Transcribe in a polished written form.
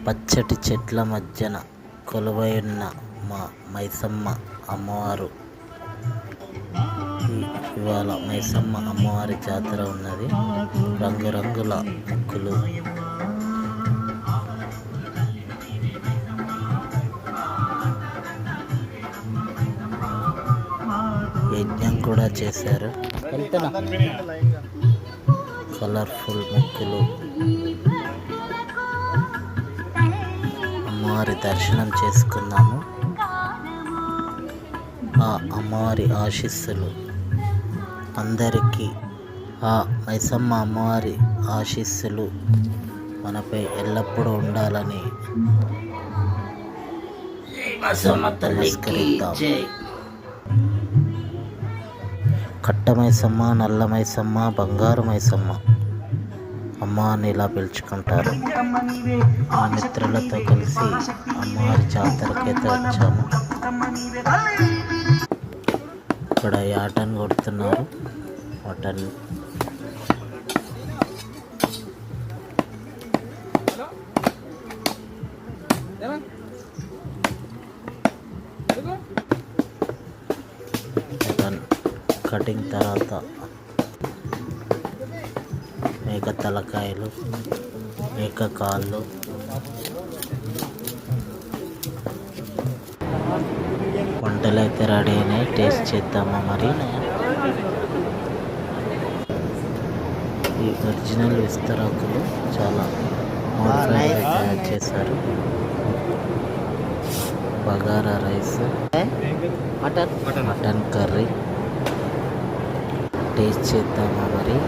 పచ్చటి చెట్ల మధ్యన కొలువైయున్న మా మైసమ్మ అమ్మవారు. ఇవాళ మైసమ్మ అమ్మవారి జాతర ఉన్నది. రంగురంగుల ముగ్గులు, యజ్ఞం కూడా చేశారు. కలర్ఫుల్ ముగ్గులు. అమ్మవారి దర్శనం చేసుకున్నాము. ఆ అమ్మవారి ఆశీస్సులు అందరికీ, ఆ మైసమ్మ అమ్మవారి ఆశీస్సులు మనపై ఎల్లప్పుడూ ఉండాలని నమస్కరిద్దాం. కట్ట మైసమ్మ, నల్ల మైసమ్మ, బంగారు మైసమ్మ అమ్మ అని ఇలా పిలుచుకుంటారు. మా మిత్రులతో కలిసి అమ్మవారి జాతరకైతే వచ్చాము. ఇక్కడ యాటను కొడుతున్నారు. మటన్ కటింగ్ తర్వాత మేక తలకాయలు, మేక కాళ్ళు, వంటలు అయితే రెడీ అయినాయి. టేస్ట్ చేద్దామా మరి? ఈ ఒరిజినల్ విస్తరాకులు చాలా మోడర్న్గా తయారు చేశారు. Bagara rice, mutton curry. Taste చేద్దామా మరి?